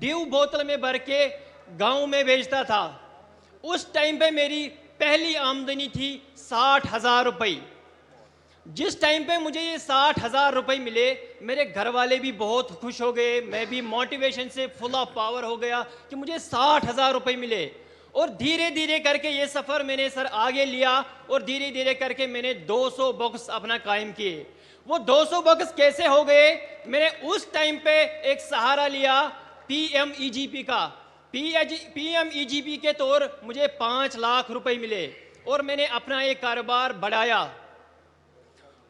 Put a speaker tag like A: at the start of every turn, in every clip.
A: Due बोतल में भर के गांव में भेजता था। उस टाइम पे मेरी पहली आमदनी थी 60,000 रुपये। जिस टाइम पे मुझे ये 60,000 रुपये मिले, मेरे घर वाले भी बहुत खुश हो गए, मैं भी मोटिवेशन से फुल ऑफ पावर हो गया कि मुझे 60,000 रुपये मिले। और धीरे धीरे करके ये सफ़र मैंने सर आगे लिया और धीरे धीरे करके मैंने 200 बॉक्स अपना कायम किए। वो 200 बॉक्स कैसे हो गए? मैंने उस टाइम पे एक सहारा लिया PMEGP का। PMEGP के तौर मुझे 5 लाख रुपए मिले और मैंने अपना एक कारोबार बढ़ाया।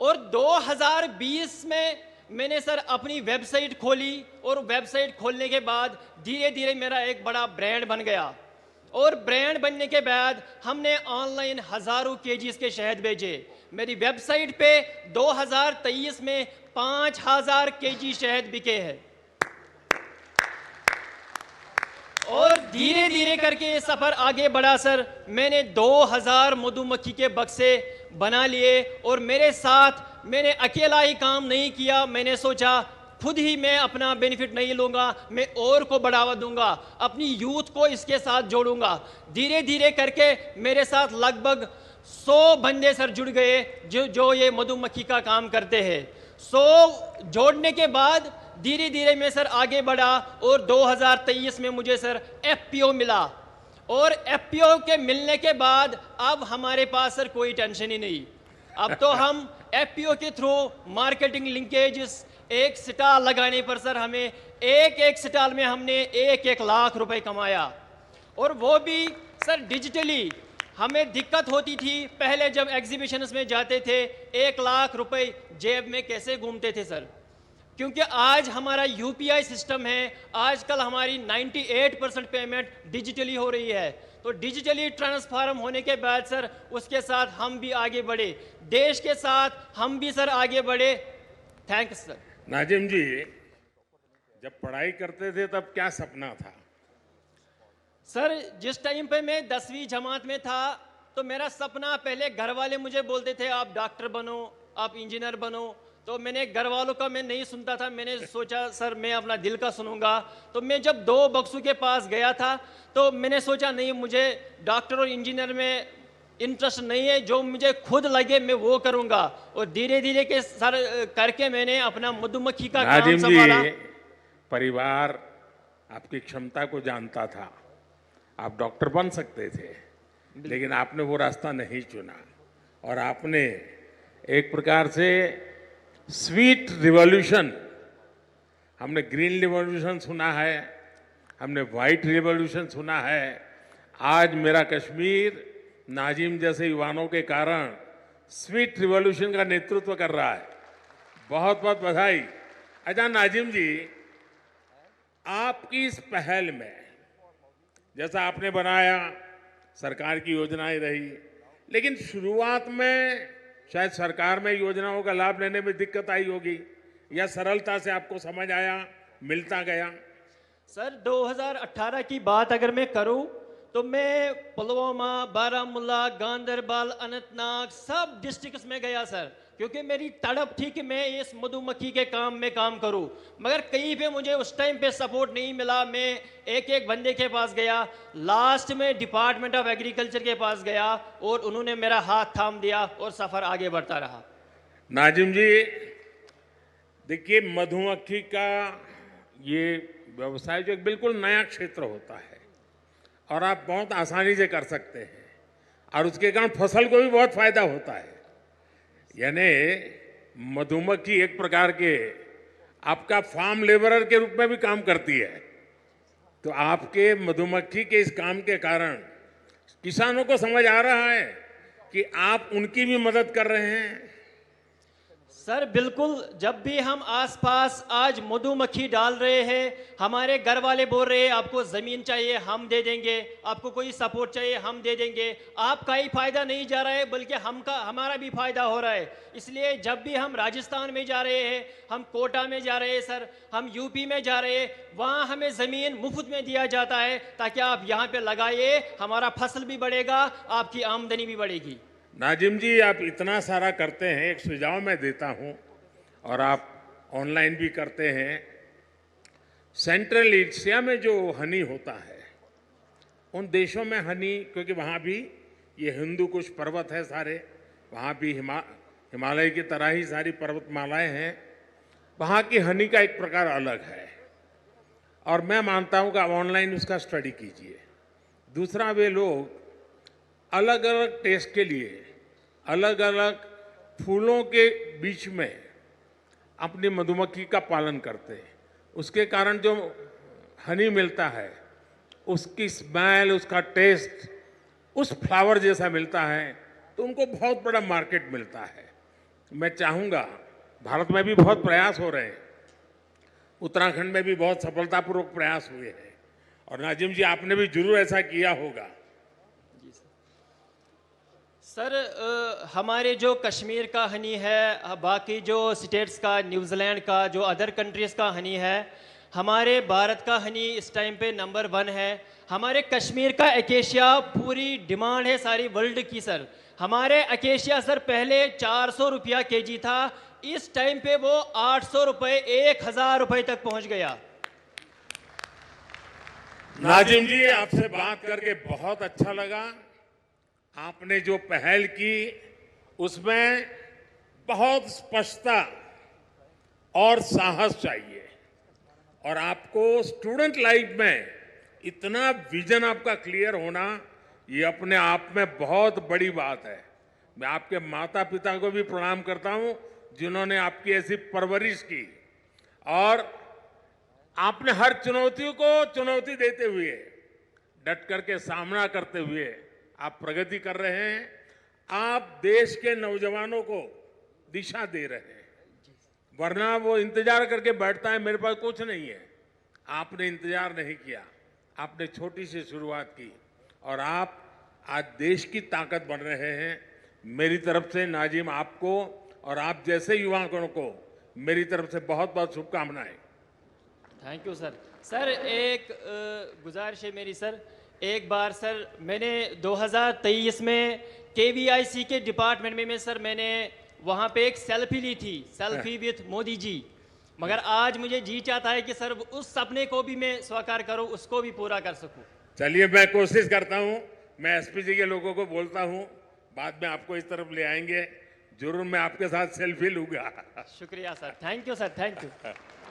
A: और 2020 में मैंने सर अपनी वेबसाइट खोली और वेबसाइट खोलने के बाद धीरे धीरे मेरा एक बड़ा ब्रांड बन गया। और ब्रांड बनने के बाद हमने ऑनलाइन हज़ारों केजीज के शहद भेजे। मेरी वेबसाइट पे 2023 में 5,000 केजी शहद बिके हैं। और धीरे धीरे करके ये सफ़र आगे बढ़ा सर। मैंने 2000 मधुमक्खी के बक्से बना लिए और मेरे साथ मैंने अकेला ही काम नहीं किया। मैंने सोचा खुद ही मैं अपना बेनिफिट नहीं लूँगा, मैं और को बढ़ावा दूंगा, अपनी यूथ को इसके साथ जोड़ूंगा। धीरे धीरे करके मेरे साथ लगभग 100 बंदे सर जुड़ गए जो ये मधुमक्खी का काम करते हैं। 100 जोड़ने के बाद धीरे धीरे मैं सर आगे बढ़ा और 2023 में मुझे सर FPO मिला। और FPO के मिलने के बाद अब हमारे पास सर कोई टेंशन ही नहीं। अब तो हम FPO के थ्रू मार्केटिंग लिंकेजेस, एक स्टॉल लगाने पर सर हमें एक स्टॉल में हमने 1-1 लाख रुपए कमाया। और वो भी सर डिजिटली। हमें दिक्कत होती थी पहले जब एग्जीबिशंस में जाते थे, 1 लाख रुपए जेब में कैसे घूमते थे सर, क्योंकि आज हमारा UPI सिस्टम है। आजकल हमारी 98% पेमेंट डिजिटली हो रही है। तो डिजिटली ट्रांसफॉर्म होने के बाद सर उसके साथ हम भी आगे बढ़े, देश के साथ हम भी सर आगे बढ़े। Thanks sir.
B: नाजिम जी, जब पढ़ाई करते थे तब क्या सपना था?
A: सर जिस टाइम पे मैं 10वीं जमात में था तो मेरा सपना, पहले घर वाले मुझे बोलते थे आप डॉक्टर बनो, आप इंजीनियर बनो। तो मैंने घर वालों का मैं नहीं सुनता था। मैंने सोचा सर मैं अपना दिल का सुनूंगा। तो मैं जब 2 बक्सों के पास गया था तो मैंने सोचा नहीं, मुझे डॉक्टर और इंजीनियर में इंटरेस्ट नहीं है, जो मुझे खुद लगे मैं वो करूंगा। और धीरे धीरे के सर करके मैंने अपना मधुमक्खी का काम
B: नाजिम
A: संभाला।
B: जी, परिवार आपकी क्षमता को जानता था, आप डॉक्टर बन सकते थे, लेकिन आपने वो रास्ता नहीं चुना और आपने एक प्रकार से स्वीट रिवॉल्यूशन, हमने ग्रीन रिवॉल्यूशन सुना है, हमने वाइट रिवॉल्यूशन सुना है, आज मेरा कश्मीर नाजिम जैसे युवाओं के कारण स्वीट रिवॉल्यूशन का नेतृत्व कर रहा है। बहुत बहुत बधाई। अच्छा नाजिम जी, आपकी इस पहल में, जैसा आपने बनाया, सरकार की योजनाएं रही, लेकिन शुरुआत में शायद सरकार में योजनाओं का लाभ लेने में दिक्कत आई होगी, या सरलता से आपको समझ आया, मिलता गया?
A: सर 2018 की बात अगर मैं करूं तो मैं पुलवामा, बारामूला, गांधरबल, अनंतनाग सब डिस्ट्रिक्ट्स में गया सर, क्योंकि मेरी तड़प थी कि मैं इस मधुमक्खी के काम में काम करूं। मगर कहीं पे मुझे उस टाइम पे सपोर्ट नहीं मिला। मैं एक बंदे के पास गया, लास्ट में डिपार्टमेंट ऑफ एग्रीकल्चर के पास गया और उन्होंने मेरा हाथ थाम दिया और सफ़र आगे बढ़ता रहा।
B: नाजिम जी, देखिए, मधुमक्खी का ये व्यवसाय जो एक बिल्कुल नया क्षेत्र होता है और आप बहुत आसानी से कर सकते हैं और उसके कारण फसल को भी बहुत फायदा होता है। यानी मधुमक्खी एक प्रकार के आपका फार्म लेबरर के रूप में भी काम करती है। तो आपके मधुमक्खी के इस काम के कारण किसानों को समझ आ रहा है कि आप उनकी भी मदद कर रहे हैं।
A: सर बिल्कुल, जब भी हम आसपास आज मधुमक्खी डाल रहे हैं, हमारे घर वाले बोल रहे हैं आपको ज़मीन चाहिए हम दे देंगे, आपको कोई सपोर्ट चाहिए हम दे देंगे। आपका ही फायदा नहीं जा रहा है बल्कि हमारा भी फायदा हो रहा है। इसलिए जब भी हम राजस्थान में जा रहे हैं, हम कोटा में जा रहे हैं सर, हम UP में जा रहे हैं, वहाँ हमें ज़मीन मुफ्त में दिया जाता है ताकि आप यहाँ पे लगाइए, हमारा फसल भी बढ़ेगा, आपकी आमदनी भी बढ़ेगी।
B: नाजिम जी, आप इतना सारा करते हैं, एक सुझाव मैं देता हूं, और आप ऑनलाइन भी करते हैं, सेंट्रल एशिया में जो हनी होता है, उन देशों में हनी, क्योंकि वहाँ भी ये हिंदू कुश पर्वत है सारे, वहाँ भी हिमालय की तरह ही सारी पर्वतमालाएं हैं, वहाँ की हनी का एक प्रकार अलग है। और मैं मानता हूँ कि आप ऑनलाइन उसका स्टडी कीजिए। दूसरा, वे लोग अलग अलग टेस्ट के लिए अलग अलग फूलों के बीच में अपनी मधुमक्खी का पालन करते हैं। उसके कारण जो हनी मिलता है, उसकी स्मेल, उसका टेस्ट उस फ्लावर जैसा मिलता है, तो उनको बहुत बड़ा मार्केट मिलता है। मैं चाहूँगा, भारत में भी बहुत प्रयास हो रहे हैं, उत्तराखंड में भी बहुत सफलतापूर्वक प्रयास हुए हैं, और नाजिम जी आपने भी जरूर ऐसा किया होगा।
A: सर हमारे जो कश्मीर का हनी है, बाकी जो स्टेट्स का, न्यूजीलैंड का, जो अदर कंट्रीज़ का हनी है, हमारे भारत का हनी इस टाइम पे नंबर 1 है। हमारे कश्मीर का एकेशिया पूरी डिमांड है सारी वर्ल्ड की सर। हमारे एकेशिया सर पहले 400 रुपया केजी था, इस टाइम पे वो 800 रुपये, 1000 रुपये तक पहुंच गया।
B: नाजिम जी, आपसे बात करके बहुत अच्छा लगा। आपने जो पहल की उसमें बहुत स्पष्टता और साहस चाहिए, और आपको स्टूडेंट लाइफ में इतना विजन आपका क्लियर होना, ये अपने आप में बहुत बड़ी बात है। मैं आपके माता पिता को भी प्रणाम करता हूं, जिन्होंने आपकी ऐसी परवरिश की, और आपने हर चुनौती को चुनौती देते हुए, डट करके सामना करते हुए आप प्रगति कर रहे हैं। आप देश के नौजवानों को दिशा दे रहे हैं, वरना वो इंतजार करके बैठता है, मेरे पास कुछ नहीं है। आपने इंतजार नहीं किया, आपने छोटी सी शुरुआत की, और आप आज देश की ताकत बन रहे हैं। मेरी तरफ से नाजिम आपको और आप जैसे युवाओं को मेरी तरफ से बहुत बहुत शुभकामनाएं।
A: Thank you sir. सर एक गुजारिश है मेरी सर, एक बार सर मैंने 2023 में KVIC के डिपार्टमेंट में सर मैंने वहाँ पे एक सेल्फी ली थी, सेल्फी विथ मोदी जी, मगर आज मुझे जी चाहता है कि सर उस सपने को भी मैं साकार करूँ, उसको भी पूरा कर सकूँ।
B: चलिए, मैं कोशिश करता हूँ। मैं SP जी के लोगों को बोलता हूँ, बाद में आपको इस तरफ ले आएंगे, जरूर मैं आपके साथ सेल्फी लूंगा।
A: शुक्रिया sir, thank you sir, thank you.